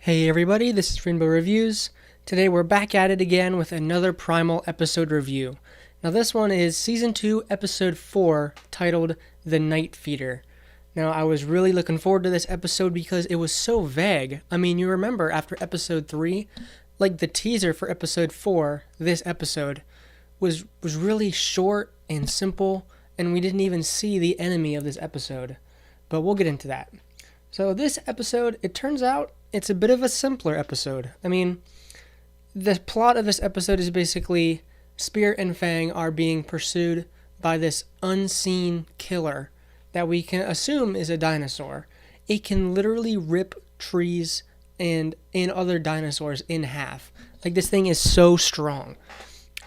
Hey everybody, this is Rainbow Reviews. Today we're back at it again with another Primal episode review. Now this one is Season 2, Episode 4, titled The Night Feeder. Now I was really looking forward to this episode because it was so vague. I mean, you remember after Episode 3, like the teaser for Episode 4, this episode, was really short and simple, and we didn't even see the enemy of this episode. But we'll get into that. So this episode, it turns out, it's a bit of a simpler episode. I mean, the plot of this episode is basically Spear and Fang are being pursued by this unseen killer that we can assume is a dinosaur. It can literally rip trees and other dinosaurs in half. Like, this thing is so strong.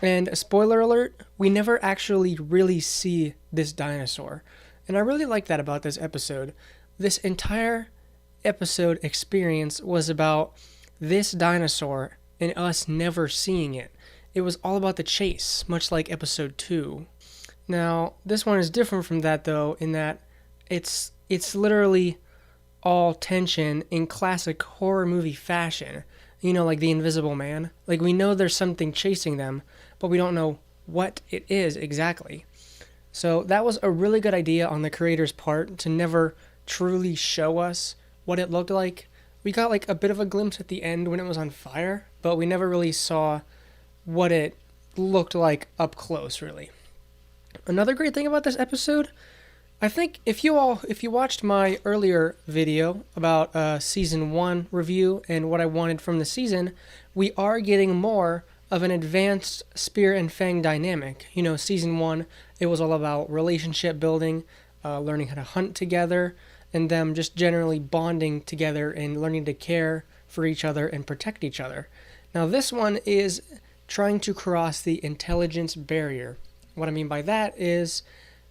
And spoiler alert, we never actually really see this dinosaur. And I really like that about this episode. This entire episode experience was about this dinosaur and us never seeing it. It was all about the chase, much like episode 2. Now, this one is different from that though, in that it's literally all tension in classic horror movie fashion. You know, like The Invisible Man. Like, we know there's something chasing them, but we don't know what it is exactly. So that was a really good idea on the creator's part to never truly show us what it looked like. We got like a bit of a glimpse at the end when it was on fire, but we never really saw what it looked like up close, really. Another great thing about this episode, I think if you watched my earlier video about season 1 review and what I wanted from the season, we are getting more of an advanced Spear and Fang dynamic. You know, season 1, it was all about relationship building, learning how to hunt together, and them just generally bonding together and learning to care for each other and protect each other. Now this one is trying to cross the intelligence barrier. What I mean by that is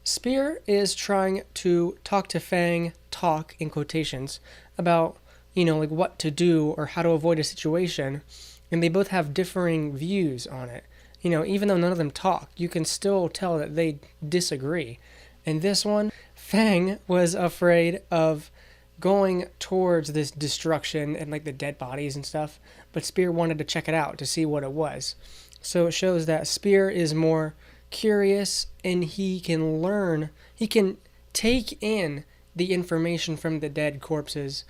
Spear is trying to talk to Fang, talk in quotations, about, you know, like what to do or how to avoid a situation, and they both have differing views on it. You know, even though none of them talk, you can still tell that they disagree. And this one, Fang was afraid of going towards this destruction and like the dead bodies and stuff, but Spear wanted to check it out to see what it was. So it shows that Spear is more curious and he can learn, he can take in the information from the dead corpses,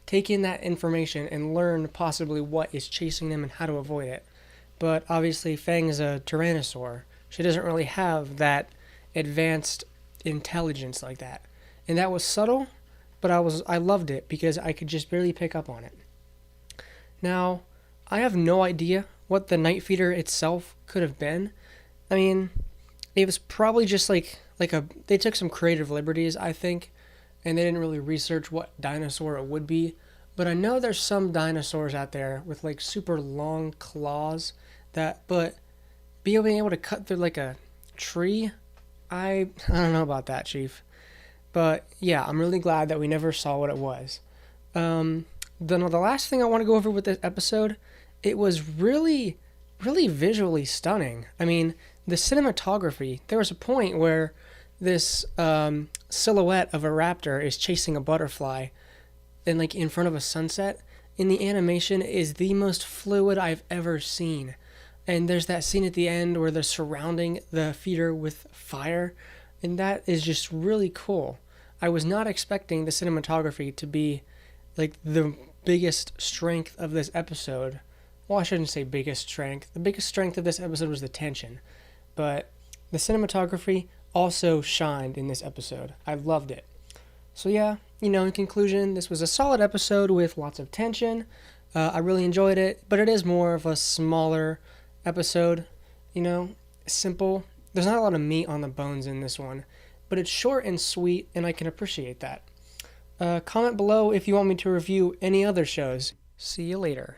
take in that information and learn possibly what is chasing them and how to avoid it. But obviously Fang is a tyrannosaur. She doesn't really have that advanced intelligence like that. And that was subtle, but I loved it because I could just barely pick up on it. Now, I have no idea what the Night Feeder itself could have been. I mean, it was probably just like they took some creative liberties, I think, and they didn't really research what dinosaur it would be. But I know there's some dinosaurs out there with like super long claws but being able to cut through like a tree, I don't know about that, Chief. But yeah, I'm really glad that we never saw what it was. The last thing I want to go over with this episode, it was really, really visually stunning. I mean, the cinematography, there was a point where this silhouette of a raptor is chasing a butterfly and like in front of a sunset, and the animation is the most fluid I've ever seen. And there's that scene at the end where they're surrounding the feeder with fire, and that is just really cool. I was not expecting the cinematography to be like the biggest strength of this episode. Well, I shouldn't say biggest strength. The biggest strength of this episode was the tension, but the cinematography also shined in this episode. I loved it. So yeah, you know, in conclusion, this was a solid episode with lots of tension. I really enjoyed it, but it is more of a smaller episode, you know, simple. There's not a lot of meat on the bones in this one, but it's short and sweet, and I can appreciate that. Comment below if you want me to review any other shows. See you later.